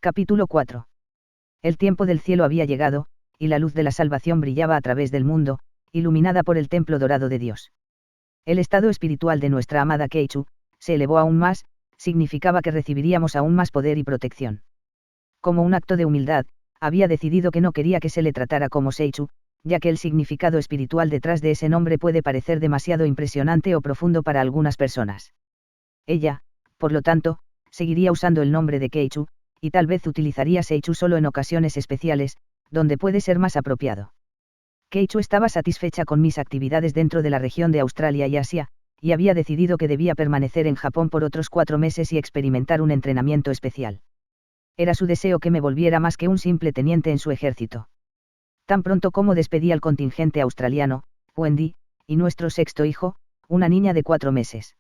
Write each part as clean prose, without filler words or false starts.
Capítulo 4. El tiempo del cielo había llegado, y la luz de la salvación brillaba a través del mundo, iluminada por el templo dorado de Dios. El estado espiritual de nuestra amada Keichu se elevó aún más, significaba que recibiríamos aún más poder y protección. Como un acto de humildad, había decidido que no quería que se le tratara como Seichu, ya que el significado espiritual detrás de ese nombre puede parecer demasiado impresionante o profundo para algunas personas. Ella, por lo tanto, seguiría usando el nombre de Keichu, y tal vez utilizaría Seichu solo en ocasiones especiales, donde puede ser más apropiado. Keichu estaba satisfecha con mis actividades dentro de la región de Australia y Asia, y había decidido que debía permanecer en Japón por otros 4 meses y experimentar un entrenamiento especial. Era su deseo que me volviera más que un simple teniente en su ejército. Tan pronto como despedí al contingente australiano, Wendy, y nuestro sexto hijo, una niña de 4 meses.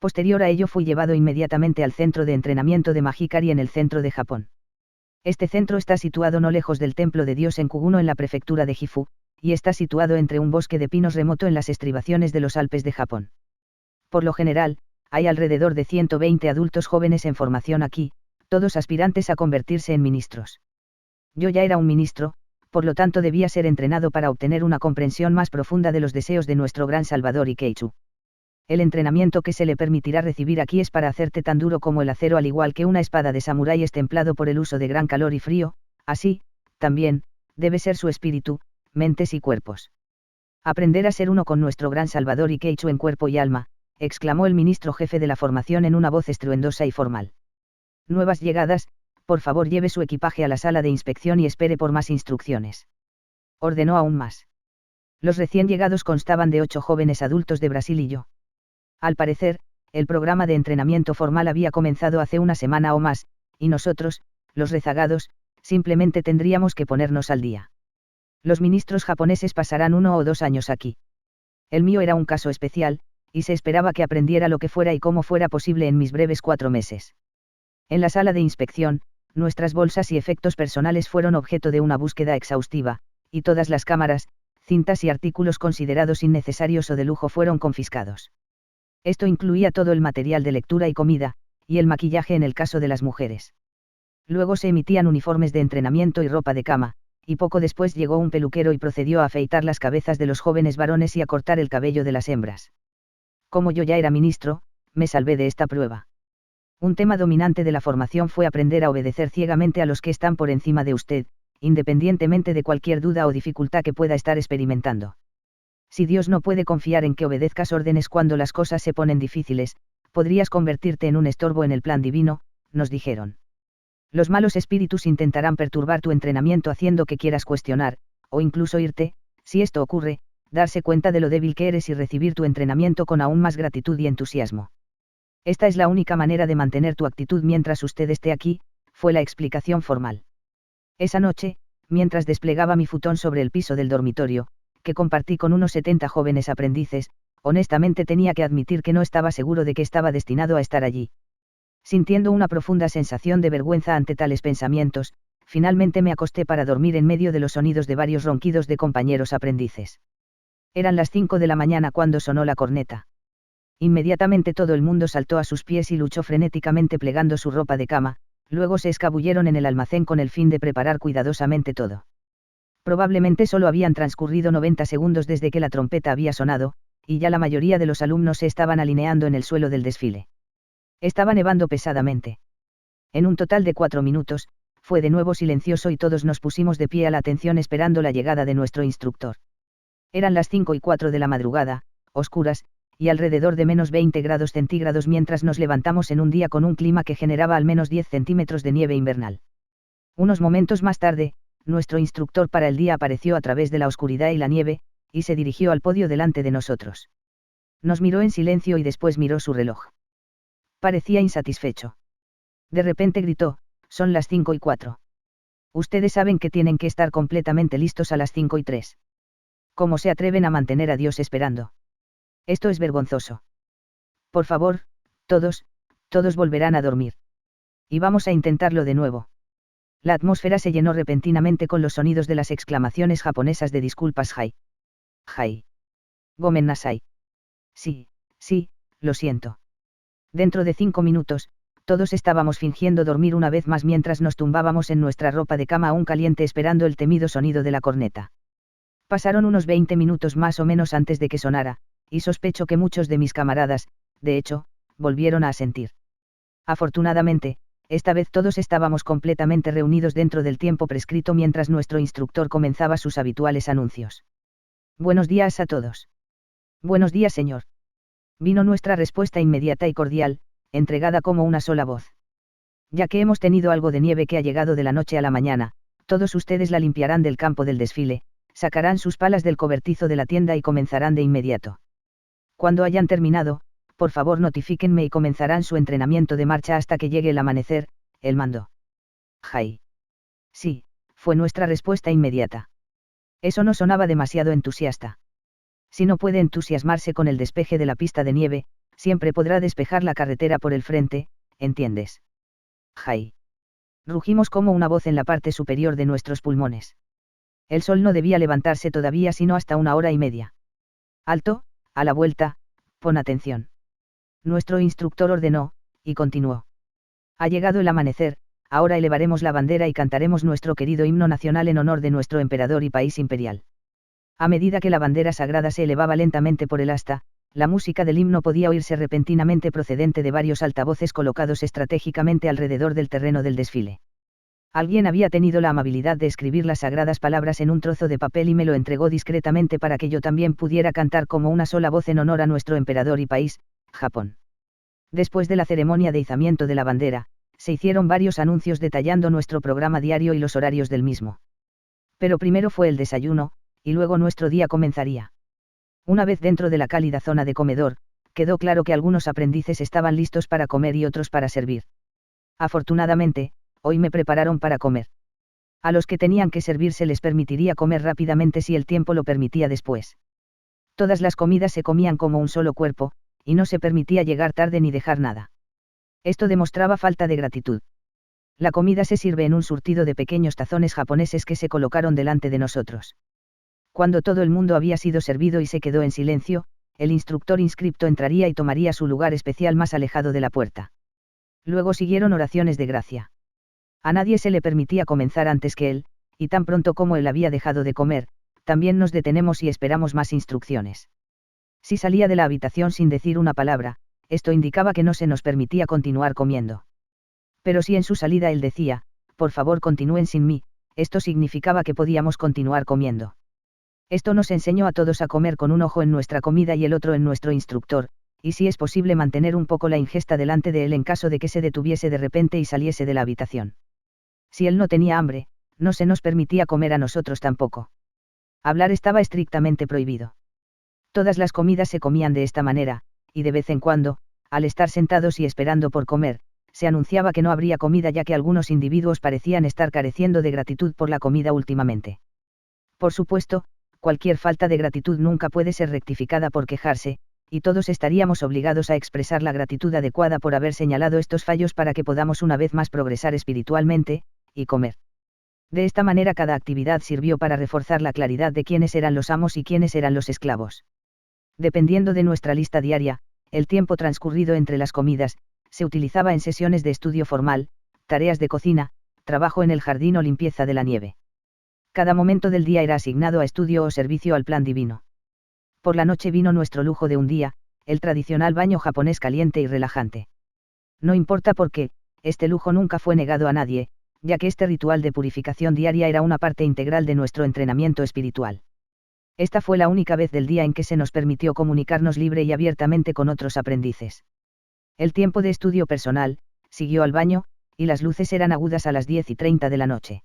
Posterior a ello fui llevado inmediatamente al centro de entrenamiento de Mahikari en el centro de Japón. Este centro está situado no lejos del templo de Dios en Kuguno en la prefectura de Gifu, y está situado entre un bosque de pinos remoto en las estribaciones de los Alpes de Japón. Por lo general, hay alrededor de 120 adultos jóvenes en formación aquí, todos aspirantes a convertirse en ministros. Yo ya era un ministro, por lo tanto debía ser entrenado para obtener una comprensión más profunda de los deseos de nuestro gran Salvador y Keichu. El entrenamiento que se le permitirá recibir aquí es para hacerte tan duro como el acero, al igual que una espada de samurái es templado por el uso de gran calor y frío, así, también, debe ser su espíritu, mentes y cuerpos. Aprender a ser uno con nuestro gran Salvador y Keichu en cuerpo y alma, exclamó el ministro jefe de la formación en una voz estruendosa y formal. Nuevas llegadas, por favor lleve su equipaje a la sala de inspección y espere por más instrucciones. Ordenó aún más. Los recién llegados constaban de 8 jóvenes adultos de Brasil y yo. Al parecer, el programa de entrenamiento formal había comenzado hace una semana o más, y nosotros, los rezagados, simplemente tendríamos que ponernos al día. Los ministros japoneses pasarán 1 o 2 años aquí. El mío era un caso especial, y se esperaba que aprendiera lo que fuera y cómo fuera posible en mis breves 4 meses. En la sala de inspección, nuestras bolsas y efectos personales fueron objeto de una búsqueda exhaustiva, y todas las cámaras, cintas y artículos considerados innecesarios o de lujo fueron confiscados. Esto incluía todo el material de lectura y comida, y el maquillaje en el caso de las mujeres. Luego se emitían uniformes de entrenamiento y ropa de cama, y poco después llegó un peluquero y procedió a afeitar las cabezas de los jóvenes varones y a cortar el cabello de las hembras. Como yo ya era ministro, me salvé de esta prueba. Un tema dominante de la formación fue aprender a obedecer ciegamente a los que están por encima de usted, independientemente de cualquier duda o dificultad que pueda estar experimentando. Si Dios no puede confiar en que obedezcas órdenes cuando las cosas se ponen difíciles, podrías convertirte en un estorbo en el plan divino, nos dijeron. Los malos espíritus intentarán perturbar tu entrenamiento haciendo que quieras cuestionar, o incluso irte, si esto ocurre, darse cuenta de lo débil que eres y recibir tu entrenamiento con aún más gratitud y entusiasmo. Esta es la única manera de mantener tu actitud mientras usted esté aquí, fue la explicación formal. Esa noche, mientras desplegaba mi futón sobre el piso del dormitorio, que compartí con unos 70 jóvenes aprendices, honestamente tenía que admitir que no estaba seguro de que estaba destinado a estar allí. Sintiendo una profunda sensación de vergüenza ante tales pensamientos, finalmente me acosté para dormir en medio de los sonidos de varios ronquidos de compañeros aprendices. Eran las 5 de la mañana cuando sonó la corneta. Inmediatamente todo el mundo saltó a sus pies y luchó frenéticamente plegando su ropa de cama, luego se escabulleron en el almacén con el fin de preparar cuidadosamente todo. Probablemente solo habían transcurrido 90 segundos desde que la trompeta había sonado, y ya la mayoría de los alumnos se estaban alineando en el suelo del desfile. Estaba nevando pesadamente. En un total de 4 minutos, fue de nuevo silencioso y todos nos pusimos de pie a la atención esperando la llegada de nuestro instructor. Eran las 5:04 de la madrugada, oscuras, y alrededor de menos 20 grados centígrados mientras nos levantamos en un día con un clima que generaba al menos 10 centímetros de nieve invernal. Unos momentos más tarde, nuestro instructor para el día apareció a través de la oscuridad y la nieve, y se dirigió al podio delante de nosotros. Nos miró en silencio y después miró su reloj. Parecía insatisfecho. De repente gritó, «Son las 5:04. Ustedes saben que tienen que estar completamente listos a las 5:03. ¿Cómo se atreven a mantener a Dios esperando? Esto es vergonzoso. Por favor, todos volverán a dormir. Y vamos a intentarlo de nuevo». La atmósfera se llenó repentinamente con los sonidos de las exclamaciones japonesas de disculpas. Hai. Gomen nasai. Sí, lo siento. Dentro de 5 minutos, Todos estábamos fingiendo dormir una vez más mientras nos tumbábamos en nuestra ropa de cama aún caliente esperando el temido sonido de la corneta. Pasaron unos 20 minutos más o menos antes de que sonara, y sospecho que muchos de mis camaradas, de hecho, volvieron a asentir. Afortunadamente, esta vez todos estábamos completamente reunidos dentro del tiempo prescrito mientras nuestro instructor comenzaba sus habituales anuncios. Buenos días a todos. Buenos días, señor. Vino nuestra respuesta inmediata y cordial, entregada como una sola voz. Ya que hemos tenido algo de nieve que ha llegado de la noche a la mañana, todos ustedes la limpiarán del campo del desfile, sacarán sus palas del cobertizo de la tienda y comenzarán de inmediato. Cuando hayan terminado, por favor notifíquenme y comenzarán su entrenamiento de marcha hasta que llegue el amanecer, él mandó. Jai. Sí, fue nuestra respuesta inmediata. Eso no sonaba demasiado entusiasta. Si no puede entusiasmarse con el despeje de la pista de nieve, siempre podrá despejar la carretera por el frente, ¿entiendes? Jai. Rugimos como una voz en la parte superior de nuestros pulmones. El sol no debía levantarse todavía sino hasta 1 hora y media. Alto, a la vuelta, pon atención. Nuestro instructor ordenó, y continuó. Ha llegado el amanecer, ahora elevaremos la bandera y cantaremos nuestro querido himno nacional en honor de nuestro emperador y país imperial. A medida que la bandera sagrada se elevaba lentamente por el asta, la música del himno podía oírse repentinamente procedente de varios altavoces colocados estratégicamente alrededor del terreno del desfile. Alguien había tenido la amabilidad de escribir las sagradas palabras en un trozo de papel y me lo entregó discretamente para que yo también pudiera cantar como una sola voz en honor a nuestro emperador y país, Japón. Después de la ceremonia de izamiento de la bandera, se hicieron varios anuncios detallando nuestro programa diario y los horarios del mismo. Pero primero fue el desayuno, y luego nuestro día comenzaría. Una vez dentro de la cálida zona de comedor, quedó claro que algunos aprendices estaban listos para comer y otros para servir. Afortunadamente, hoy me prepararon para comer. A los que tenían que servir se les permitiría comer rápidamente si el tiempo lo permitía después. Todas las comidas se comían como un solo cuerpo, y no se permitía llegar tarde ni dejar nada. Esto demostraba falta de gratitud. La comida se sirve en un surtido de pequeños tazones japoneses que se colocaron delante de nosotros. Cuando todo el mundo había sido servido y se quedó en silencio, el instructor inscripto entraría y tomaría su lugar especial más alejado de la puerta. Luego siguieron oraciones de gracia. A nadie se le permitía comenzar antes que él, y tan pronto como él había dejado de comer, también nos detenemos y esperamos más instrucciones. Si salía de la habitación sin decir una palabra, esto indicaba que no se nos permitía continuar comiendo. Pero si en su salida él decía, por favor continúen sin mí, esto significaba que podíamos continuar comiendo. Esto nos enseñó a todos a comer con un ojo en nuestra comida y el otro en nuestro instructor, y si es posible mantener un poco la ingesta delante de él en caso de que se detuviese de repente y saliese de la habitación. Si él no tenía hambre, no se nos permitía comer a nosotros tampoco. Hablar estaba estrictamente prohibido. Todas las comidas se comían de esta manera, y de vez en cuando, al estar sentados y esperando por comer, se anunciaba que no habría comida ya que algunos individuos parecían estar careciendo de gratitud por la comida últimamente. Por supuesto, cualquier falta de gratitud nunca puede ser rectificada por quejarse, y todos estaríamos obligados a expresar la gratitud adecuada por haber señalado estos fallos para que podamos una vez más progresar espiritualmente, y comer. De esta manera cada actividad sirvió para reforzar la claridad de quiénes eran los amos y quiénes eran los esclavos. Dependiendo de nuestra lista diaria, el tiempo transcurrido entre las comidas, se utilizaba en sesiones de estudio formal, tareas de cocina, trabajo en el jardín o limpieza de la nieve. Cada momento del día era asignado a estudio o servicio al plan divino. Por la noche vino nuestro lujo de un día, el tradicional baño japonés caliente y relajante. No importa por qué, este lujo nunca fue negado a nadie, ya que este ritual de purificación diaria era una parte integral de nuestro entrenamiento espiritual. Esta fue la única vez del día en que se nos permitió comunicarnos libre y abiertamente con otros aprendices. El tiempo de estudio personal, siguió al baño, y las luces eran agudas a las 10:30 de la noche.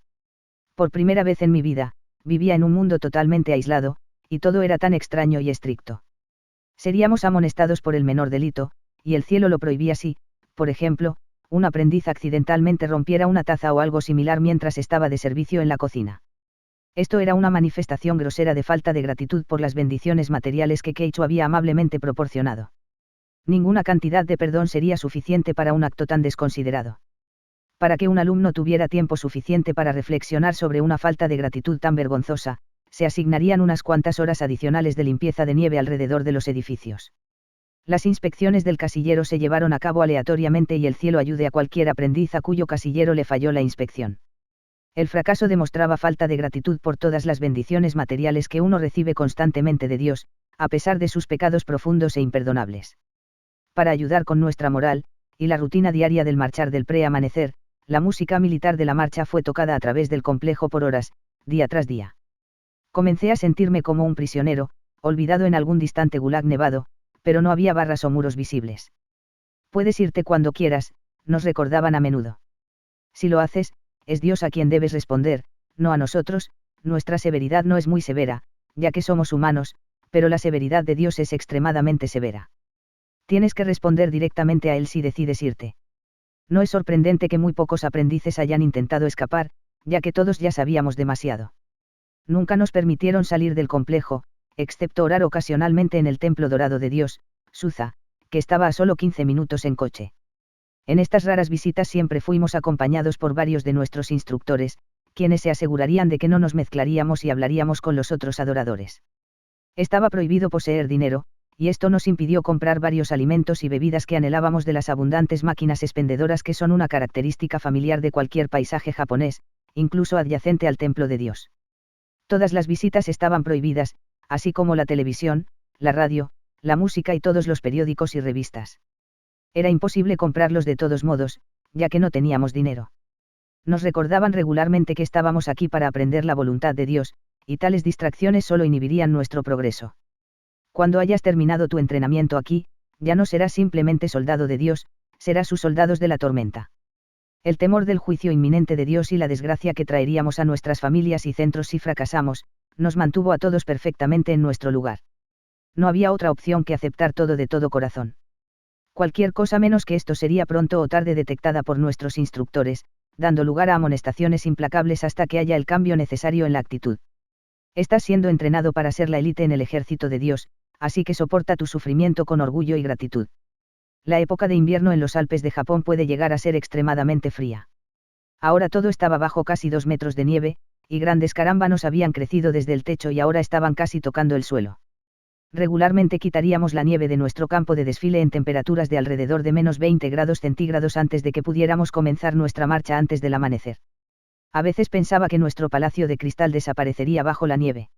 Por primera vez en mi vida, vivía en un mundo totalmente aislado, y todo era tan extraño y estricto. Seríamos amonestados por el menor delito, y el cielo lo prohibía si, por ejemplo, un aprendiz accidentalmente rompiera una taza o algo similar mientras estaba de servicio en la cocina. Esto era una manifestación grosera de falta de gratitud por las bendiciones materiales que Keicho había amablemente proporcionado. Ninguna cantidad de perdón sería suficiente para un acto tan desconsiderado. Para que un alumno tuviera tiempo suficiente para reflexionar sobre una falta de gratitud tan vergonzosa, se asignarían unas cuantas horas adicionales de limpieza de nieve alrededor de los edificios. Las inspecciones del casillero se llevaron a cabo aleatoriamente y el cielo ayude a cualquier aprendiz a cuyo casillero le falló la inspección. El fracaso demostraba falta de gratitud por todas las bendiciones materiales que uno recibe constantemente de Dios, a pesar de sus pecados profundos e imperdonables. Para ayudar con nuestra moral, y la rutina diaria del marchar del pre-amanecer, la música militar de la marcha fue tocada a través del complejo por horas, día tras día. Comencé a sentirme como un prisionero, olvidado en algún distante gulag nevado, pero no había barras o muros visibles. Puedes irte cuando quieras, nos recordaban a menudo. Si lo haces, es Dios a quien debes responder, no a nosotros. Nuestra severidad no es muy severa, ya que somos humanos, pero la severidad de Dios es extremadamente severa. Tienes que responder directamente a Él si decides irte. No es sorprendente que muy pocos aprendices hayan intentado escapar, ya que todos ya sabíamos demasiado. Nunca nos permitieron salir del complejo, excepto orar ocasionalmente en el Templo Dorado de Dios, Suza, que estaba a solo 15 minutos en coche. En estas raras visitas siempre fuimos acompañados por varios de nuestros instructores, quienes se asegurarían de que no nos mezclaríamos y hablaríamos con los otros adoradores. Estaba prohibido poseer dinero, y esto nos impidió comprar varios alimentos y bebidas que anhelábamos de las abundantes máquinas expendedoras que son una característica familiar de cualquier paisaje japonés, incluso adyacente al templo de Dios. Todas las visitas estaban prohibidas, así como la televisión, la radio, la música y todos los periódicos y revistas. Era imposible comprarlos de todos modos, ya que no teníamos dinero. Nos recordaban regularmente que estábamos aquí para aprender la voluntad de Dios, y tales distracciones solo inhibirían nuestro progreso. Cuando hayas terminado tu entrenamiento aquí, ya no serás simplemente soldado de Dios, serás sus soldados de la tormenta. El temor del juicio inminente de Dios y la desgracia que traeríamos a nuestras familias y centros si fracasamos, nos mantuvo a todos perfectamente en nuestro lugar. No había otra opción que aceptar todo de todo corazón. Cualquier cosa menos que esto sería pronto o tarde detectada por nuestros instructores, dando lugar a amonestaciones implacables hasta que haya el cambio necesario en la actitud. Estás siendo entrenado para ser la élite en el ejército de Dios, así que soporta tu sufrimiento con orgullo y gratitud. La época de invierno en los Alpes de Japón puede llegar a ser extremadamente fría. Ahora todo estaba bajo casi 2 metros de nieve, y grandes carámbanos habían crecido desde el techo y ahora estaban casi tocando el suelo. Regularmente quitaríamos la nieve de nuestro campo de desfile en temperaturas de alrededor de menos 20 grados centígrados antes de que pudiéramos comenzar nuestra marcha antes del amanecer. A veces pensaba que nuestro palacio de cristal desaparecería bajo la nieve.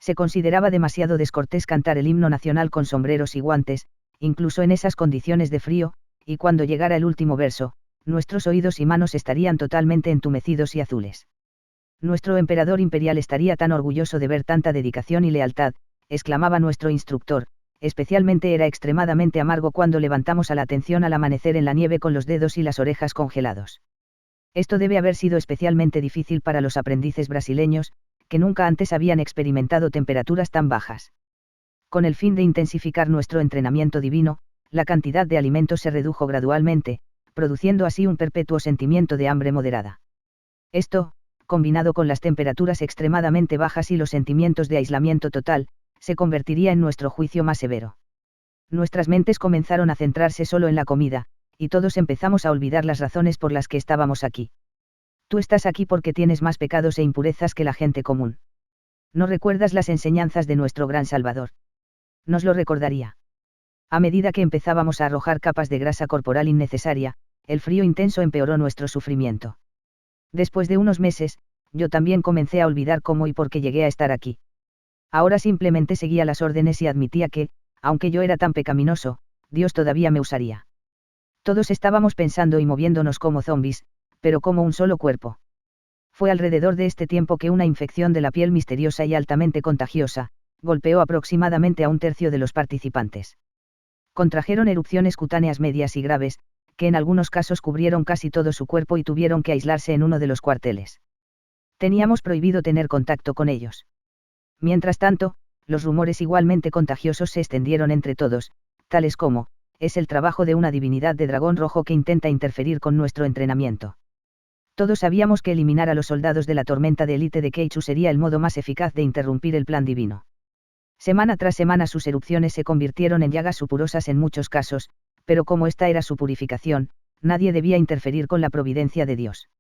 Se consideraba demasiado descortés cantar el himno nacional con sombreros y guantes, incluso en esas condiciones de frío, y cuando llegara el último verso, nuestros oídos y manos estarían totalmente entumecidos y azules. Nuestro emperador imperial estaría tan orgulloso de ver tanta dedicación y lealtad, exclamaba nuestro instructor, especialmente era extremadamente amargo cuando levantamos a la atención al amanecer en la nieve con los dedos y las orejas congelados. Esto debe haber sido especialmente difícil para los aprendices brasileños, que nunca antes habían experimentado temperaturas tan bajas. Con el fin de intensificar nuestro entrenamiento divino, la cantidad de alimentos se redujo gradualmente, produciendo así un perpetuo sentimiento de hambre moderada. Esto, combinado con las temperaturas extremadamente bajas y los sentimientos de aislamiento total, se convertiría en nuestro juicio más severo. Nuestras mentes comenzaron a centrarse solo en la comida, y todos empezamos a olvidar las razones por las que estábamos aquí. Tú estás aquí porque tienes más pecados e impurezas que la gente común. ¿No recuerdas las enseñanzas de nuestro gran Salvador? Nos lo recordaría. A medida que empezábamos a arrojar capas de grasa corporal innecesaria, el frío intenso empeoró nuestro sufrimiento. Después de unos meses, yo también comencé a olvidar cómo y por qué llegué a estar aquí. Ahora simplemente seguía las órdenes y admitía que, aunque yo era tan pecaminoso, Dios todavía me usaría. Todos estábamos pensando y moviéndonos como zombies, pero como un solo cuerpo. Fue alrededor de este tiempo que una infección de la piel misteriosa y altamente contagiosa, golpeó aproximadamente a 1/3 de los participantes. Contrajeron erupciones cutáneas medias y graves, que en algunos casos cubrieron casi todo su cuerpo y tuvieron que aislarse en uno de los cuarteles. Teníamos prohibido tener contacto con ellos. Mientras tanto, los rumores igualmente contagiosos se extendieron entre todos, tales como, es el trabajo de una divinidad de dragón rojo que intenta interferir con nuestro entrenamiento. Todos sabíamos que eliminar a los soldados de la tormenta de élite de Keichu sería el modo más eficaz de interrumpir el plan divino. Semana tras semana sus erupciones se convirtieron en llagas supurosas en muchos casos, pero como esta era su purificación, nadie debía interferir con la providencia de Dios.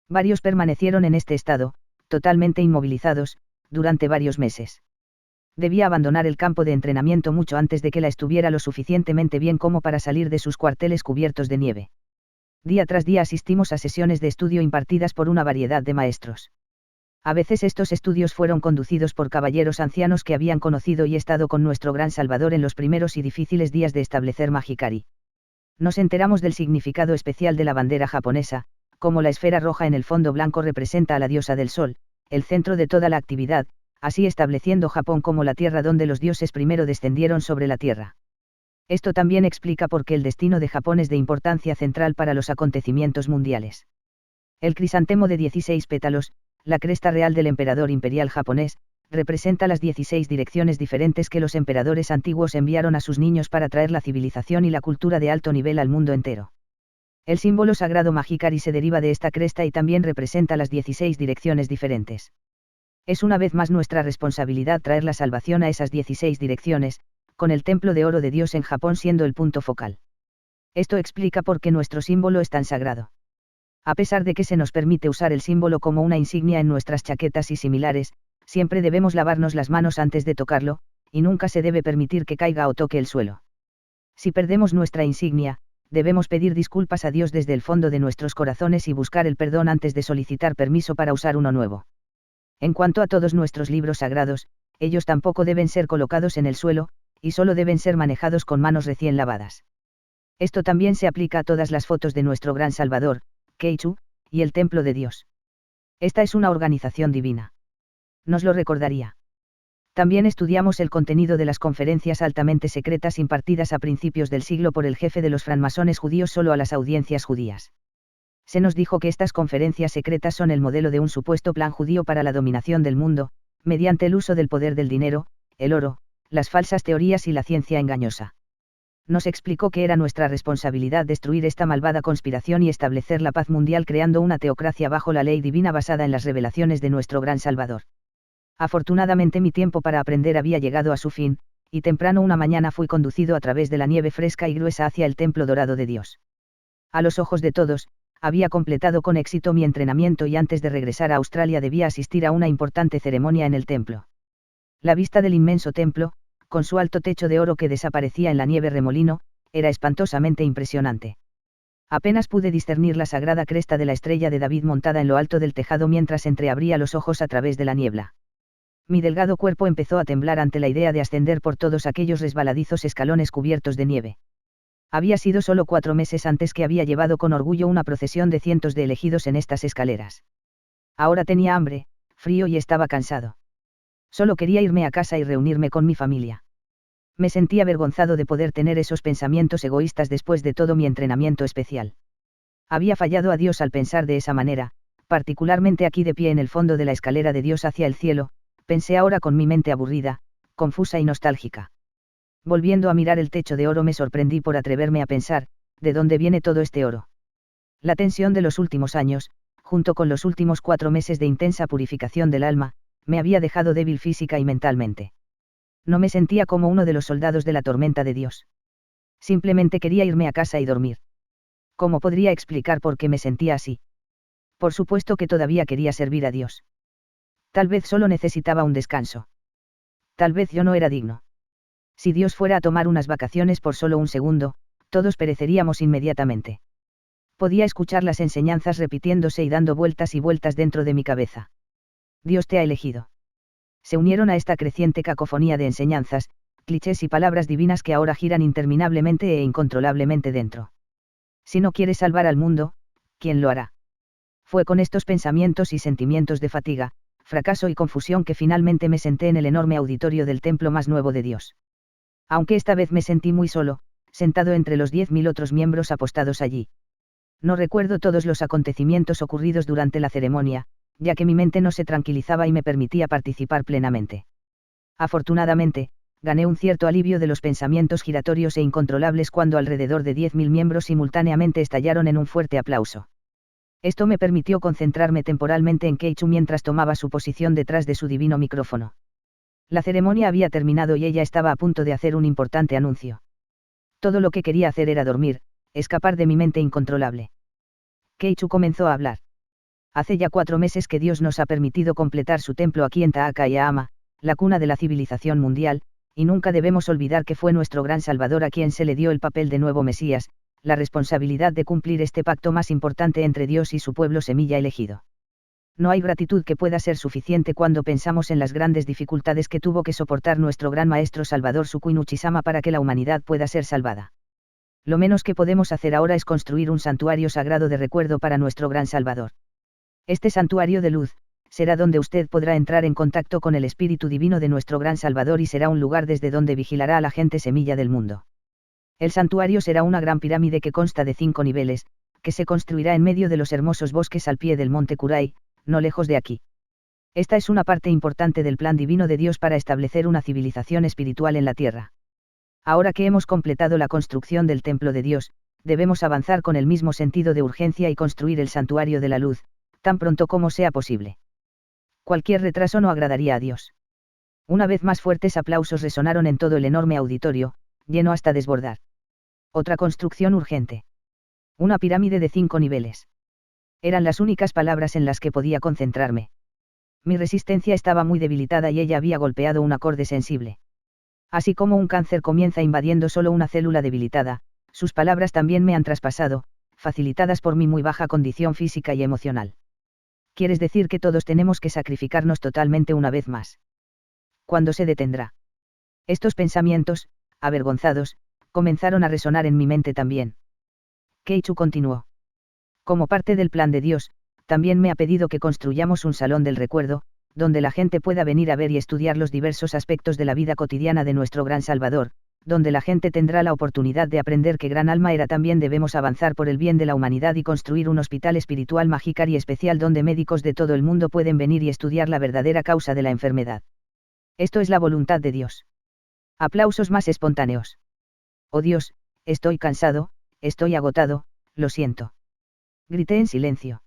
Varios permanecieron en este estado, totalmente inmovilizados, durante varios meses. Debía abandonar el campo de entrenamiento mucho antes de que la estuviera lo suficientemente bien como para salir de sus cuarteles cubiertos de nieve. Día tras día asistimos a sesiones de estudio impartidas por una variedad de maestros. A veces estos estudios fueron conducidos por caballeros ancianos que habían conocido y estado con nuestro gran Salvador en los primeros y difíciles días de establecer Magikari. Nos enteramos del significado especial de la bandera japonesa, como la esfera roja en el fondo blanco representa a la diosa del sol, el centro de toda la actividad, así estableciendo Japón como la tierra donde los dioses primero descendieron sobre la tierra. Esto también explica por qué el destino de Japón es de importancia central para los acontecimientos mundiales. El crisantemo de 16 pétalos, la cresta real del emperador imperial japonés, representa las 16 direcciones diferentes que los emperadores antiguos enviaron a sus niños para traer la civilización y la cultura de alto nivel al mundo entero. El símbolo sagrado Magikari se deriva de esta cresta y también representa las 16 direcciones diferentes. Es una vez más nuestra responsabilidad traer la salvación a esas 16 direcciones, con el templo de oro de Dios en Japón siendo el punto focal. Esto explica por qué nuestro símbolo es tan sagrado. A pesar de que se nos permite usar el símbolo como una insignia en nuestras chaquetas y similares, siempre debemos lavarnos las manos antes de tocarlo, y nunca se debe permitir que caiga o toque el suelo. Si perdemos nuestra insignia, debemos pedir disculpas a Dios desde el fondo de nuestros corazones y buscar el perdón antes de solicitar permiso para usar uno nuevo. En cuanto a todos nuestros libros sagrados, ellos tampoco deben ser colocados en el suelo, y solo deben ser manejados con manos recién lavadas. Esto también se aplica a todas las fotos de nuestro gran Salvador, Keichu, y el Templo de Dios. Esta es una organización divina. Nos lo recordaría. También estudiamos el contenido de las conferencias altamente secretas impartidas a principios del siglo por el jefe de los francmasones judíos solo a las audiencias judías. Se nos dijo que estas conferencias secretas son el modelo de un supuesto plan judío para la dominación del mundo, mediante el uso del poder del dinero, el oro, las falsas teorías y la ciencia engañosa. Nos explicó que era nuestra responsabilidad destruir esta malvada conspiración y establecer la paz mundial creando una teocracia bajo la ley divina basada en las revelaciones de nuestro gran Salvador. Afortunadamente mi tiempo para aprender había llegado a su fin, y temprano una mañana fui conducido a través de la nieve fresca y gruesa hacia el templo dorado de Dios. A los ojos de todos, había completado con éxito mi entrenamiento y antes de regresar a Australia debía asistir a una importante ceremonia en el templo. La vista del inmenso templo, con su alto techo de oro que desaparecía en la nieve remolino, era espantosamente impresionante. Apenas pude discernir la sagrada cresta de la estrella de David montada en lo alto del tejado mientras entreabría los ojos a través de la niebla. Mi delgado cuerpo empezó a temblar ante la idea de ascender por todos aquellos resbaladizos escalones cubiertos de nieve. Había sido solo 4 meses antes que había llevado con orgullo una procesión de cientos de elegidos en estas escaleras. Ahora tenía hambre, frío y estaba cansado. Solo quería irme a casa y reunirme con mi familia. Me sentía avergonzado de poder tener esos pensamientos egoístas después de todo mi entrenamiento especial. Había fallado a Dios al pensar de esa manera, particularmente aquí de pie en el fondo de la escalera de Dios hacia el cielo, pensé ahora con mi mente aburrida, confusa y nostálgica. Volviendo a mirar el techo de oro me sorprendí por atreverme a pensar, ¿de dónde viene todo este oro? La tensión de los últimos años, junto con los últimos 4 meses de intensa purificación del alma, me había dejado débil física y mentalmente. No me sentía como uno de los soldados de la tormenta de Dios. Simplemente quería irme a casa y dormir. ¿Cómo podría explicar por qué me sentía así? Por supuesto que todavía quería servir a Dios. Tal vez solo necesitaba un descanso. Tal vez yo no era digno. Si Dios fuera a tomar unas vacaciones por solo un segundo, todos pereceríamos inmediatamente. Podía escuchar las enseñanzas repitiéndose y dando vueltas y vueltas dentro de mi cabeza. Dios te ha elegido. Se unieron a esta creciente cacofonía de enseñanzas, clichés y palabras divinas que ahora giran interminablemente e incontrolablemente dentro. Si no quieres salvar al mundo, ¿quién lo hará? Fue con estos pensamientos y sentimientos de fatiga, fracaso y confusión que finalmente me senté en el enorme auditorio del templo más nuevo de Dios. Aunque esta vez me sentí muy solo, sentado entre los 10.000 otros miembros apostados allí. No recuerdo todos los acontecimientos ocurridos durante la ceremonia, ya que mi mente no se tranquilizaba y me permitía participar plenamente. Afortunadamente, gané un cierto alivio de los pensamientos giratorios e incontrolables cuando alrededor de 10.000 miembros simultáneamente estallaron en un fuerte aplauso. Esto me permitió concentrarme temporalmente en Keichu mientras tomaba su posición detrás de su divino micrófono. La ceremonia había terminado y ella estaba a punto de hacer un importante anuncio. Todo lo que quería hacer era dormir, escapar de mi mente incontrolable. Keichu comenzó a hablar. Hace ya 4 meses que Dios nos ha permitido completar su templo aquí en Takayama, la cuna de la civilización mundial, y nunca debemos olvidar que fue nuestro gran Salvador a quien se le dio el papel de nuevo Mesías, la responsabilidad de cumplir este pacto más importante entre Dios y su pueblo semilla elegido. No hay gratitud que pueda ser suficiente cuando pensamos en las grandes dificultades que tuvo que soportar nuestro gran maestro Salvador Sukuinuchisama para que la humanidad pueda ser salvada. Lo menos que podemos hacer ahora es construir un santuario sagrado de recuerdo para nuestro gran Salvador. Este santuario de luz, será donde usted podrá entrar en contacto con el Espíritu Divino de nuestro gran Salvador y será un lugar desde donde vigilará a la gente semilla del mundo. El santuario será una gran pirámide que consta de 5 niveles, que se construirá en medio de los hermosos bosques al pie del monte Kurai, no lejos de aquí. Esta es una parte importante del plan divino de Dios para establecer una civilización espiritual en la tierra. Ahora que hemos completado la construcción del templo de Dios, debemos avanzar con el mismo sentido de urgencia y construir el santuario de la luz, tan pronto como sea posible. Cualquier retraso no agradaría a Dios. Una vez más fuertes aplausos resonaron en todo el enorme auditorio, lleno hasta desbordar. Otra construcción urgente. Una pirámide de 5 niveles. Eran las únicas palabras en las que podía concentrarme. Mi resistencia estaba muy debilitada y ella había golpeado un acorde sensible. Así como un cáncer comienza invadiendo solo una célula debilitada, sus palabras también me han traspasado, facilitadas por mi muy baja condición física y emocional. ¿Quieres decir que todos tenemos que sacrificarnos totalmente una vez más? ¿Cuándo se detendrá? Estos pensamientos, avergonzados, comenzaron a resonar en mi mente también. Keichu continuó. Como parte del plan de Dios, también me ha pedido que construyamos un salón del recuerdo, donde la gente pueda venir a ver y estudiar los diversos aspectos de la vida cotidiana de nuestro gran Salvador, donde la gente tendrá la oportunidad de aprender que gran alma era. También debemos avanzar por el bien de la humanidad y construir un hospital espiritual mágico y especial donde médicos de todo el mundo pueden venir y estudiar la verdadera causa de la enfermedad. Esto es la voluntad de Dios. Aplausos más espontáneos. Oh Dios, estoy cansado, estoy agotado, lo siento. Grité en silencio.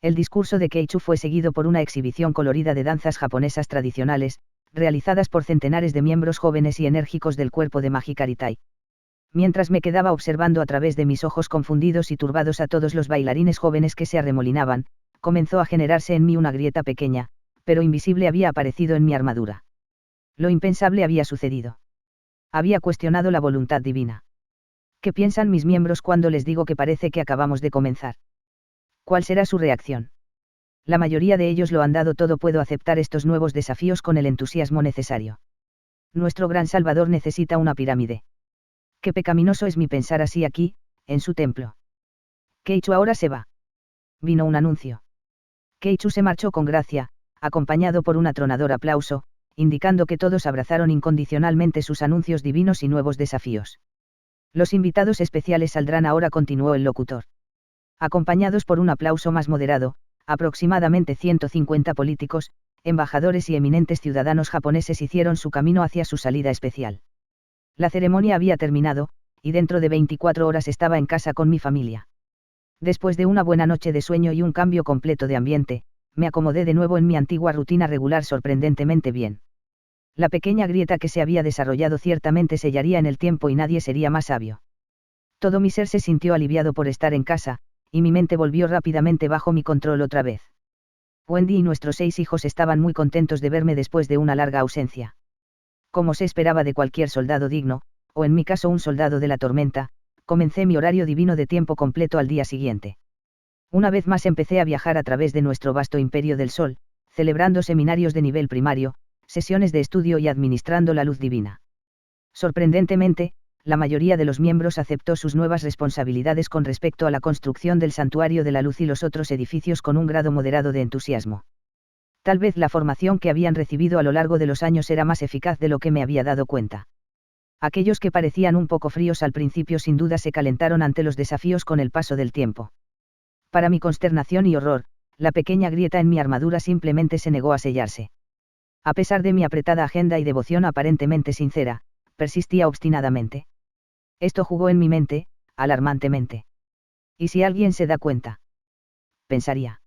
El discurso de Keichu fue seguido por una exhibición colorida de danzas japonesas tradicionales, realizadas por centenares de miembros jóvenes y enérgicos del cuerpo de Magikaritai. Mientras me quedaba observando a través de mis ojos confundidos y turbados a todos los bailarines jóvenes que se arremolinaban, comenzó a generarse en mí una grieta pequeña, pero invisible había aparecido en mi armadura. Lo impensable había sucedido. Había cuestionado la voluntad divina. ¿Qué piensan mis miembros cuando les digo que parece que acabamos de comenzar? ¿Cuál será su reacción? La mayoría de ellos lo han dado todo. Puedo aceptar estos nuevos desafíos con el entusiasmo necesario. Nuestro gran Salvador necesita una pirámide. Qué pecaminoso es mi pensar así aquí, en su templo. Keichu ahora se va. Vino un anuncio. Keichu se marchó con gracia, acompañado por un atronador aplauso, indicando que todos abrazaron incondicionalmente sus anuncios divinos y nuevos desafíos. Los invitados especiales saldrán ahora, continuó el locutor. Acompañados por un aplauso más moderado, aproximadamente 150 políticos, embajadores y eminentes ciudadanos japoneses hicieron su camino hacia su salida especial. La ceremonia había terminado, y dentro de 24 horas estaba en casa con mi familia. Después de una buena noche de sueño y un cambio completo de ambiente, me acomodé de nuevo en mi antigua rutina regular sorprendentemente bien. La pequeña grieta que se había desarrollado ciertamente sellaría en el tiempo y nadie sería más sabio. Todo mi ser se sintió aliviado por estar en casa, y mi mente volvió rápidamente bajo mi control otra vez. Wendy y nuestros 6 hijos estaban muy contentos de verme después de una larga ausencia. Como se esperaba de cualquier soldado digno, o en mi caso un soldado de la tormenta, comencé mi horario divino de tiempo completo al día siguiente. Una vez más empecé a viajar a través de nuestro vasto imperio del sol, celebrando seminarios de nivel primario, sesiones de estudio y administrando la luz divina. Sorprendentemente, la mayoría de los miembros aceptó sus nuevas responsabilidades con respecto a la construcción del Santuario de la Luz y los otros edificios con un grado moderado de entusiasmo. Tal vez la formación que habían recibido a lo largo de los años era más eficaz de lo que me había dado cuenta. Aquellos que parecían un poco fríos al principio sin duda se calentaron ante los desafíos con el paso del tiempo. Para mi consternación y horror, la pequeña grieta en mi armadura simplemente se negó a sellarse. A pesar de mi apretada agenda y devoción aparentemente sincera, persistía obstinadamente. Esto jugó en mi mente, alarmantemente. ¿Y si alguien se da cuenta? Pensaría.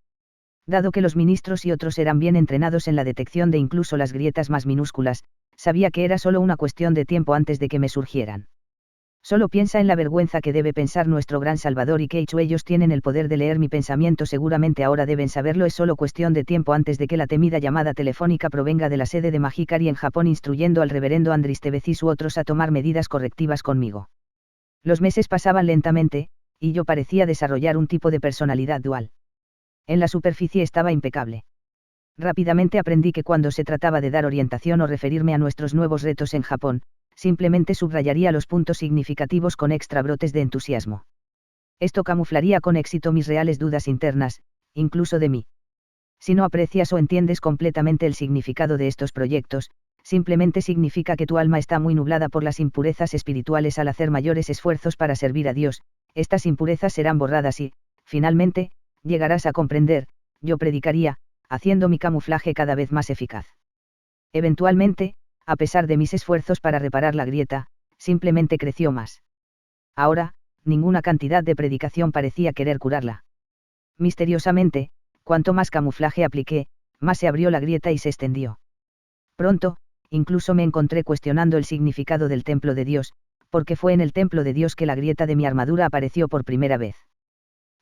Dado que los ministros y otros eran bien entrenados en la detección de incluso las grietas más minúsculas, sabía que era solo una cuestión de tiempo antes de que me surgieran. Solo piensa en la vergüenza que debe pensar nuestro gran Salvador y Keichu. Ellos tienen el poder de leer mi pensamiento, seguramente ahora deben saberlo. Es solo cuestión de tiempo antes de que la temida llamada telefónica provenga de la sede de Magikari en Japón, instruyendo al reverendo Andris Tebecis u otros a tomar medidas correctivas conmigo. Los meses pasaban lentamente, y yo parecía desarrollar un tipo de personalidad dual. En la superficie estaba impecable. Rápidamente aprendí que cuando se trataba de dar orientación o referirme a nuestros nuevos retos en Japón, simplemente subrayaría los puntos significativos con extra brotes de entusiasmo. Esto camuflaría con éxito mis reales dudas internas, incluso de mí. Si no aprecias o entiendes completamente el significado de estos proyectos, simplemente significa que tu alma está muy nublada por las impurezas espirituales. Al hacer mayores esfuerzos para servir a Dios, estas impurezas serán borradas y, finalmente, llegarás a comprender, yo predicaría, haciendo mi camuflaje cada vez más eficaz. Eventualmente, a pesar de mis esfuerzos para reparar la grieta, simplemente creció más. Ahora, ninguna cantidad de predicación parecía querer curarla. Misteriosamente, cuanto más camuflaje apliqué, más se abrió la grieta y se extendió. Pronto, incluso me encontré cuestionando el significado del templo de Dios, porque fue en el templo de Dios que la grieta de mi armadura apareció por primera vez.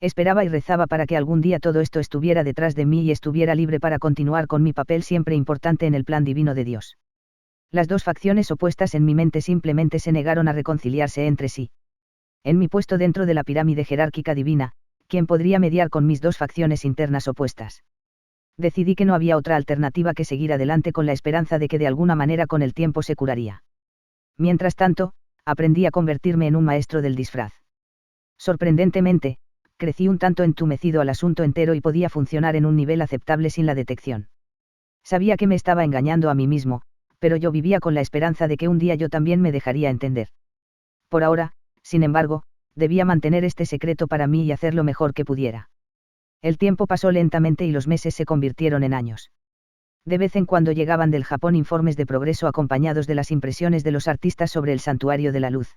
Esperaba y rezaba para que algún día todo esto estuviera detrás de mí y estuviera libre para continuar con mi papel siempre importante en el plan divino de Dios. Las dos facciones opuestas en mi mente simplemente se negaron a reconciliarse entre sí. En mi puesto dentro de la pirámide jerárquica divina, ¿quién podría mediar con mis dos facciones internas opuestas? Decidí que no había otra alternativa que seguir adelante con la esperanza de que de alguna manera con el tiempo se curaría. Mientras tanto, aprendí a convertirme en un maestro del disfraz. Sorprendentemente, crecí un tanto entumecido al asunto entero y podía funcionar en un nivel aceptable sin la detección. Sabía que me estaba engañando a mí mismo, pero yo vivía con la esperanza de que un día yo también me dejaría entender. Por ahora, sin embargo, debía mantener este secreto para mí y hacer lo mejor que pudiera. El tiempo pasó lentamente y los meses se convirtieron en años. De vez en cuando llegaban del Japón informes de progreso acompañados de las impresiones de los artistas sobre el santuario de la luz.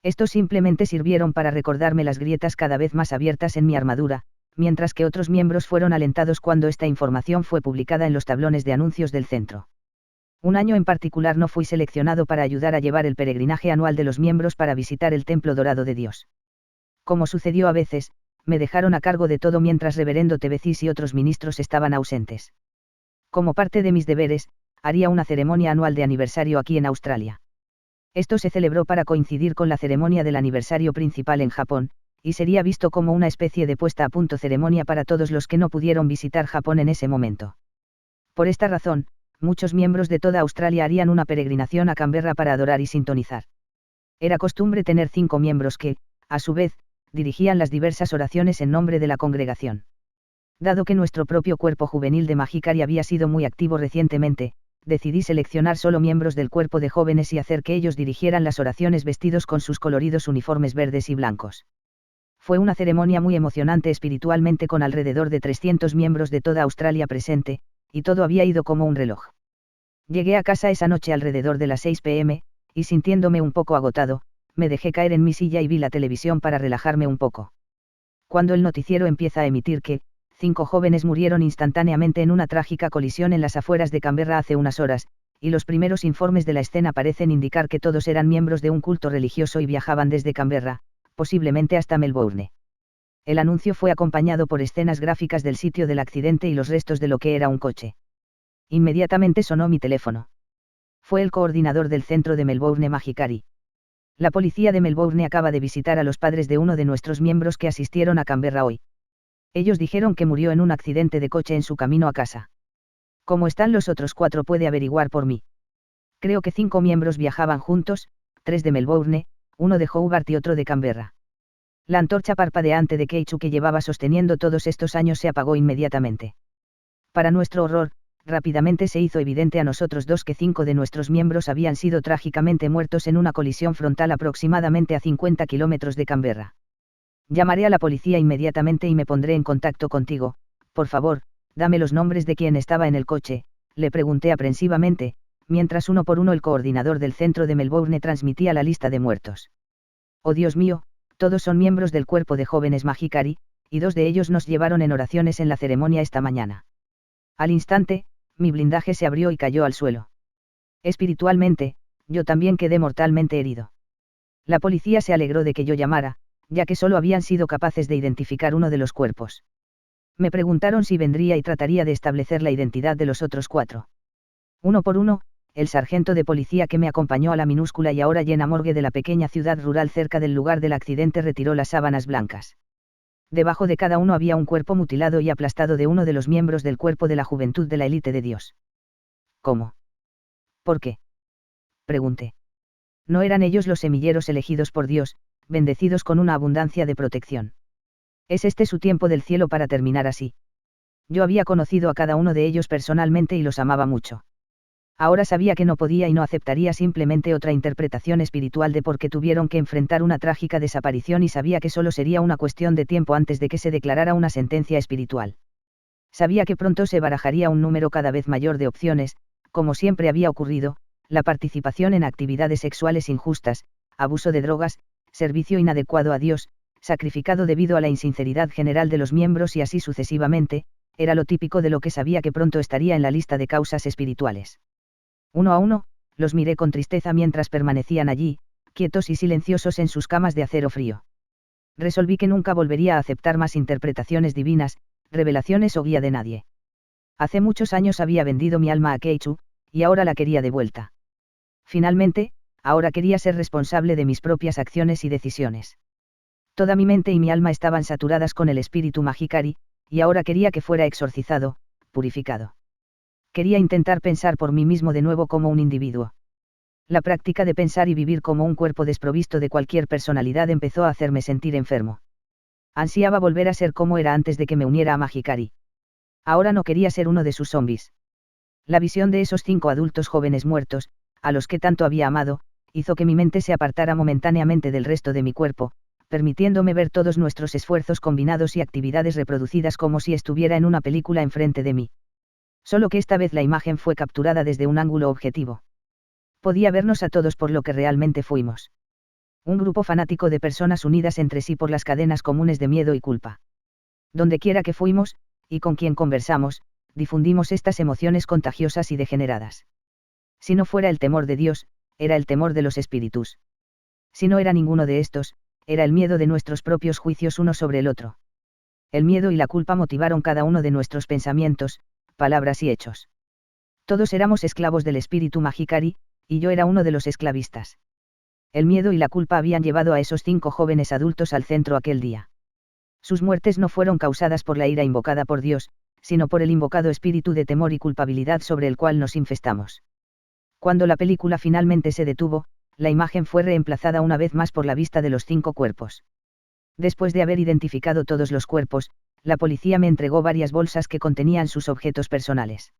Estos simplemente sirvieron para recordarme las grietas cada vez más abiertas en mi armadura, mientras que otros miembros fueron alentados cuando esta información fue publicada en los tablones de anuncios del centro. Un año en particular no fui seleccionado para ayudar a llevar el peregrinaje anual de los miembros para visitar el Templo Dorado de Dios. Como sucedió a veces, me dejaron a cargo de todo mientras reverendo Tebecis y otros ministros estaban ausentes. Como parte de mis deberes, haría una ceremonia anual de aniversario aquí en Australia. Esto se celebró para coincidir con la ceremonia del aniversario principal en Japón, y sería visto como una especie de puesta a punto ceremonia para todos los que no pudieron visitar Japón en ese momento. Por esta razón, muchos miembros de toda Australia harían una peregrinación a Canberra para adorar y sintonizar. Era costumbre tener 5 miembros que, a su vez, dirigían las diversas oraciones en nombre de la congregación. Dado que nuestro propio cuerpo juvenil de Magikari había sido muy activo recientemente, decidí seleccionar solo miembros del cuerpo de jóvenes y hacer que ellos dirigieran las oraciones vestidos con sus coloridos uniformes verdes y blancos. Fue una ceremonia muy emocionante espiritualmente con alrededor de 300 miembros de toda Australia presente, y todo había ido como un reloj. Llegué a casa esa noche alrededor de las 6 p.m., y sintiéndome un poco agotado, me dejé caer en mi silla y vi la televisión para relajarme un poco. Cuando el noticiero empieza a emitir que 5 jóvenes murieron instantáneamente en una trágica colisión en las afueras de Canberra hace unas horas, y los primeros informes de la escena parecen indicar que todos eran miembros de un culto religioso y viajaban desde Canberra, posiblemente hasta Melbourne. El anuncio fue acompañado por escenas gráficas del sitio del accidente y los restos de lo que era un coche. Inmediatamente sonó mi teléfono. Fue el coordinador del centro de Melbourne Magikari. La policía de Melbourne acaba de visitar a los padres de uno de nuestros miembros que asistieron a Canberra hoy. Ellos dijeron que murió en un accidente de coche en su camino a casa. ¿Cómo están los otros 4? Puede averiguar por mí. Creo que 5 miembros viajaban juntos, 3 de Melbourne, 1 de Hobart y otro de Canberra. La antorcha parpadeante de Keichu que llevaba sosteniendo todos estos años se apagó inmediatamente. Para nuestro horror, rápidamente se hizo evidente a nosotros dos que 5 de nuestros miembros habían sido trágicamente muertos en una colisión frontal aproximadamente a 50 kilómetros de Canberra. Llamaré a la policía inmediatamente y me pondré en contacto contigo. Por favor, dame los nombres de quien estaba en el coche, le pregunté aprensivamente, mientras uno por uno el coordinador del centro de Melbourne transmitía la lista de muertos. Oh Dios mío, todos son miembros del cuerpo de jóvenes Magikari, y 2 de ellos nos llevaron en oraciones en la ceremonia esta mañana. Al instante, mi blindaje se abrió y cayó al suelo. Espiritualmente, yo también quedé mortalmente herido. La policía se alegró de que yo llamara, ya que solo habían sido capaces de identificar uno de los cuerpos. Me preguntaron si vendría y trataría de establecer la identidad de los otros 4. Uno por uno, el sargento de policía que me acompañó a la minúscula y ahora llena morgue de la pequeña ciudad rural cerca del lugar del accidente retiró las sábanas blancas. Debajo de cada uno había un cuerpo mutilado y aplastado de uno de los miembros del cuerpo de la juventud de la élite de Dios. ¿Cómo? ¿Por qué? Pregunté. No eran ellos los semilleros elegidos por Dios, bendecidos con una abundancia de protección. Es este su tiempo del cielo para terminar así. Yo había conocido a cada uno de ellos personalmente y los amaba mucho. Ahora sabía que no podía y no aceptaría simplemente otra interpretación espiritual de por qué tuvieron que enfrentar una trágica desaparición y sabía que solo sería una cuestión de tiempo antes de que se declarara una sentencia espiritual. Sabía que pronto se barajaría un número cada vez mayor de opciones, como siempre había ocurrido, la participación en actividades sexuales injustas, abuso de drogas, servicio inadecuado a Dios, sacrificado debido a la insinceridad general de los miembros y así sucesivamente, era lo típico de lo que sabía que pronto estaría en la lista de causas espirituales. Uno a uno, los miré con tristeza mientras permanecían allí, quietos y silenciosos en sus camas de acero frío. Resolví que nunca volvería a aceptar más interpretaciones divinas, revelaciones o guía de nadie. Hace muchos años había vendido mi alma a Keichu, y ahora la quería de vuelta. Finalmente, ahora quería ser responsable de mis propias acciones y decisiones. Toda mi mente y mi alma estaban saturadas con el espíritu Mahikari, y ahora quería que fuera exorcizado, purificado. Quería intentar pensar por mí mismo de nuevo como un individuo. La práctica de pensar y vivir como un cuerpo desprovisto de cualquier personalidad empezó a hacerme sentir enfermo. Ansiaba volver a ser como era antes de que me uniera a Mahikari. Ahora no quería ser uno de sus zombies. La visión de esos 5 adultos jóvenes muertos, a los que tanto había amado, hizo que mi mente se apartara momentáneamente del resto de mi cuerpo, permitiéndome ver todos nuestros esfuerzos combinados y actividades reproducidas como si estuviera en una película enfrente de mí. Solo que esta vez la imagen fue capturada desde un ángulo objetivo. Podía vernos a todos por lo que realmente fuimos. Un grupo fanático de personas unidas entre sí por las cadenas comunes de miedo y culpa. Dondequiera que fuimos, y con quien conversamos, difundimos estas emociones contagiosas y degeneradas. Si no fuera el temor de Dios, era el temor de los espíritus. Si no era ninguno de estos, era el miedo de nuestros propios juicios uno sobre el otro. El miedo y la culpa motivaron cada uno de nuestros pensamientos, palabras y hechos. Todos éramos esclavos del espíritu Mahikari, y yo era uno de los esclavistas. El miedo y la culpa habían llevado a esos 5 jóvenes adultos al centro aquel día. Sus muertes no fueron causadas por la ira invocada por Dios, sino por el invocado espíritu de temor y culpabilidad sobre el cual nos infestamos. Cuando la película finalmente se detuvo, la imagen fue reemplazada una vez más por la vista de los 5 cuerpos. Después de haber identificado todos los cuerpos, la policía me entregó varias bolsas que contenían sus objetos personales.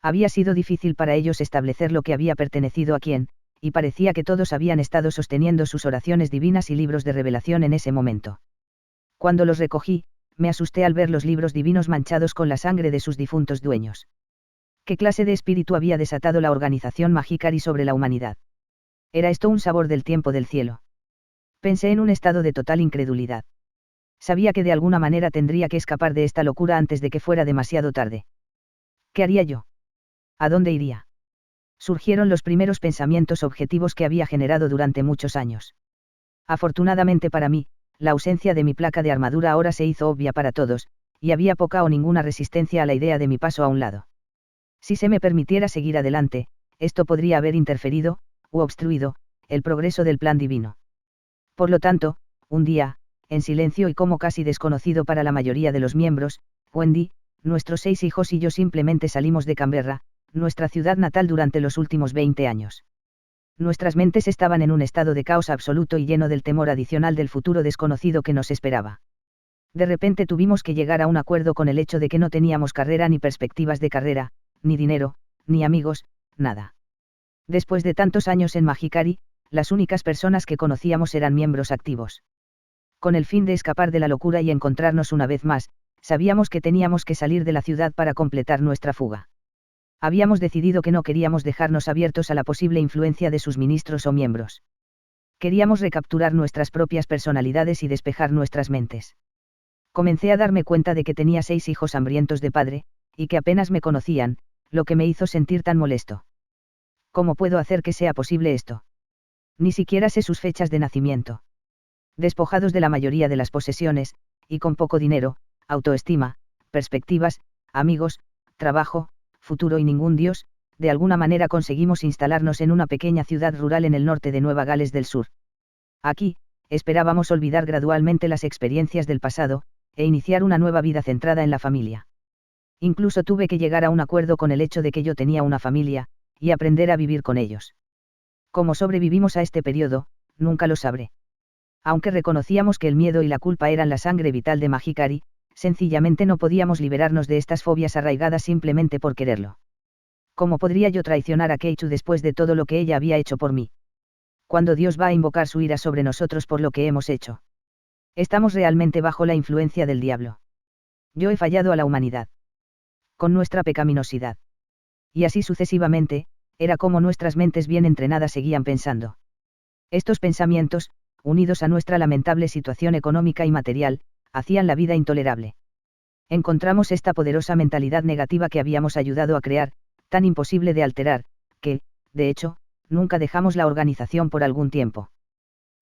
Había sido difícil para ellos establecer lo que había pertenecido a quién, y parecía que todos habían estado sosteniendo sus oraciones divinas y libros de revelación en ese momento. Cuando los recogí, me asusté al ver los libros divinos manchados con la sangre de sus difuntos dueños. ¿Qué clase de espíritu había desatado la organización Mahikari sobre la humanidad? ¿Era esto un sabor del tiempo del cielo? Pensé en un estado de total incredulidad. Sabía que de alguna manera tendría que escapar de esta locura antes de que fuera demasiado tarde. ¿Qué haría yo? ¿A dónde iría? Surgieron los primeros pensamientos objetivos que había generado durante muchos años. Afortunadamente para mí, la ausencia de mi placa de armadura ahora se hizo obvia para todos, y había poca o ninguna resistencia a la idea de mi paso a un lado. Si se me permitiera seguir adelante, esto podría haber interferido, u obstruido, el progreso del plan divino. Por lo tanto, un día, en silencio y como casi desconocido para la mayoría de los miembros, Wendy, nuestros 6 hijos y yo simplemente salimos de Canberra, nuestra ciudad natal durante los últimos 20 años. Nuestras mentes estaban en un estado de caos absoluto y lleno del temor adicional del futuro desconocido que nos esperaba. De repente tuvimos que llegar a un acuerdo con el hecho de que no teníamos carrera ni perspectivas de carrera, ni dinero, ni amigos, nada. Después de tantos años en Mahikari, las únicas personas que conocíamos eran miembros activos. Con el fin de escapar de la locura y encontrarnos una vez más, sabíamos que teníamos que salir de la ciudad para completar nuestra fuga. Habíamos decidido que no queríamos dejarnos abiertos a la posible influencia de sus ministros o miembros. Queríamos recapturar nuestras propias personalidades y despejar nuestras mentes. Comencé a darme cuenta de que tenía 6 hijos hambrientos de padre, y que apenas me conocían, lo que me hizo sentir tan molesto. ¿Cómo puedo hacer que sea posible esto? Ni siquiera sé sus fechas de nacimiento. Despojados de la mayoría de las posesiones, y con poco dinero, autoestima, perspectivas, amigos, trabajo, futuro y ningún Dios, de alguna manera conseguimos instalarnos en una pequeña ciudad rural en el norte de Nueva Gales del Sur. Aquí, esperábamos olvidar gradualmente las experiencias del pasado, e iniciar una nueva vida centrada en la familia. Incluso tuve que llegar a un acuerdo con el hecho de que yo tenía una familia, y aprender a vivir con ellos. Cómo sobrevivimos a este periodo, nunca lo sabré. Aunque reconocíamos que el miedo y la culpa eran la sangre vital de Mahikari, sencillamente no podíamos liberarnos de estas fobias arraigadas simplemente por quererlo. ¿Cómo podría yo traicionar a Keichu después de todo lo que ella había hecho por mí? Cuando Dios va a invocar su ira sobre nosotros por lo que hemos hecho. Estamos realmente bajo la influencia del diablo. Yo he fallado a la humanidad. Con nuestra pecaminosidad. Y así sucesivamente, era como nuestras mentes bien entrenadas seguían pensando. Estos pensamientos, unidos a nuestra lamentable situación económica y material, hacían la vida intolerable. Encontramos esta poderosa mentalidad negativa que habíamos ayudado a crear, tan imposible de alterar, que, de hecho, nunca dejamos la organización por algún tiempo.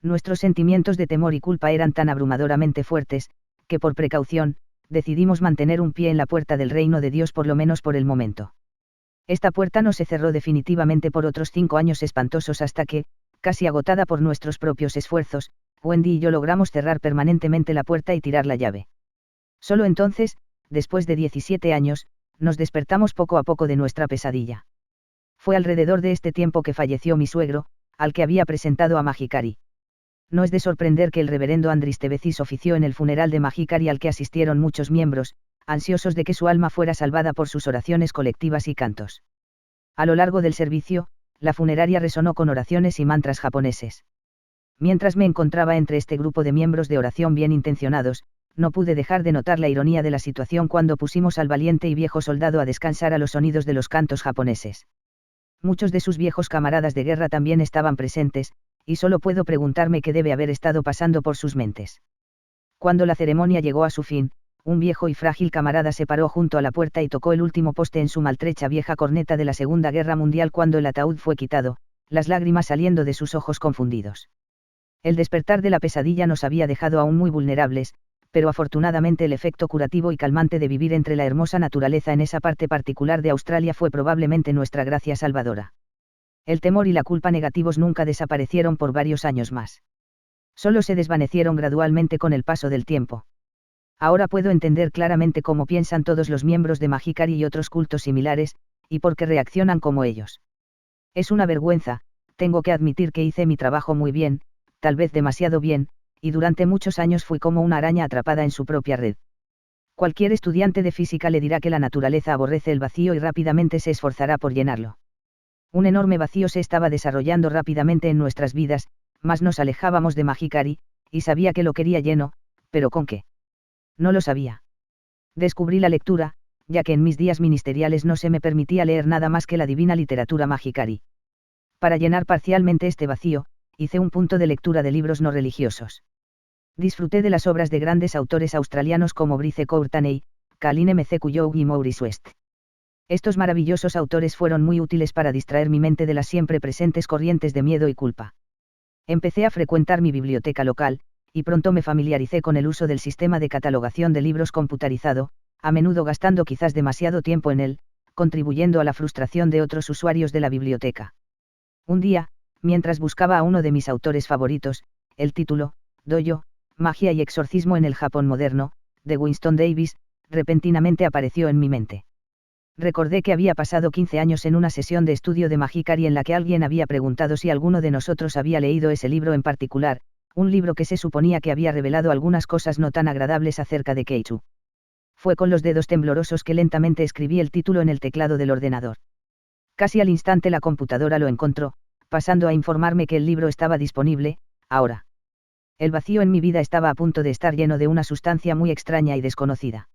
Nuestros sentimientos de temor y culpa eran tan abrumadoramente fuertes, que por precaución, decidimos mantener un pie en la puerta del reino de Dios por lo menos por el momento. Esta puerta no se cerró definitivamente por otros 5 años espantosos hasta que, casi agotada por nuestros propios esfuerzos, Wendy y yo logramos cerrar permanentemente la puerta y tirar la llave. Solo entonces, después de 17 años, nos despertamos poco a poco de nuestra pesadilla. Fue alrededor de este tiempo que falleció mi suegro, al que había presentado a Mahikari. No es de sorprender que el reverendo Andris Tebecis ofició en el funeral de Mahikari al que asistieron muchos miembros, ansiosos de que su alma fuera salvada por sus oraciones colectivas y cantos. A lo largo del servicio, la funeraria resonó con oraciones y mantras japoneses. Mientras me encontraba entre este grupo de miembros de oración bien intencionados, no pude dejar de notar la ironía de la situación cuando pusimos al valiente y viejo soldado a descansar a los sonidos de los cantos japoneses. Muchos de sus viejos camaradas de guerra también estaban presentes, y solo puedo preguntarme qué debe haber estado pasando por sus mentes. Cuando la ceremonia llegó a su fin, un viejo y frágil camarada se paró junto a la puerta y tocó el último poste en su maltrecha vieja corneta de la Segunda Guerra Mundial cuando el ataúd fue quitado, las lágrimas saliendo de sus ojos confundidos. El despertar de la pesadilla nos había dejado aún muy vulnerables, pero afortunadamente el efecto curativo y calmante de vivir entre la hermosa naturaleza en esa parte particular de Australia fue probablemente nuestra gracia salvadora. El temor y la culpa negativos nunca desaparecieron por varios años más. Solo se desvanecieron gradualmente con el paso del tiempo. Ahora puedo entender claramente cómo piensan todos los miembros de Mahikari y otros cultos similares, y por qué reaccionan como ellos. Es una vergüenza, tengo que admitir que hice mi trabajo muy bien, tal vez demasiado bien, y durante muchos años fui como una araña atrapada en su propia red. Cualquier estudiante de física le dirá que la naturaleza aborrece el vacío y rápidamente se esforzará por llenarlo. Un enorme vacío se estaba desarrollando rápidamente en nuestras vidas, mas nos alejábamos de Mahikari, y sabía que lo quería lleno, pero ¿con qué? No lo sabía. Descubrí la lectura, ya que en mis días ministeriales no se me permitía leer nada más que la divina literatura Mahikari. Para llenar parcialmente este vacío, hice un punto de lectura de libros no religiosos. Disfruté de las obras de grandes autores australianos como Bryce Courtenay, Kaline McCullough y Maurice West. Estos maravillosos autores fueron muy útiles para distraer mi mente de las siempre presentes corrientes de miedo y culpa. Empecé a frecuentar mi biblioteca local, y pronto me familiaricé con el uso del sistema de catalogación de libros computarizado, a menudo gastando quizás demasiado tiempo en él, contribuyendo a la frustración de otros usuarios de la biblioteca. Un día, mientras buscaba a uno de mis autores favoritos, el título, Dojo, Magia y Exorcismo en el Japón Moderno, de Winston Davis, repentinamente apareció en mi mente. Recordé que había pasado 15 años en una sesión de estudio de Mahikari en la que alguien había preguntado si alguno de nosotros había leído ese libro en particular, un libro que se suponía que había revelado algunas cosas no tan agradables acerca de Keichu. Fue con los dedos temblorosos que lentamente escribí el título en el teclado del ordenador. Casi al instante la computadora lo encontró, pasando a informarme que el libro estaba disponible, ahora. El vacío en mi vida estaba a punto de estar lleno de una sustancia muy extraña y desconocida.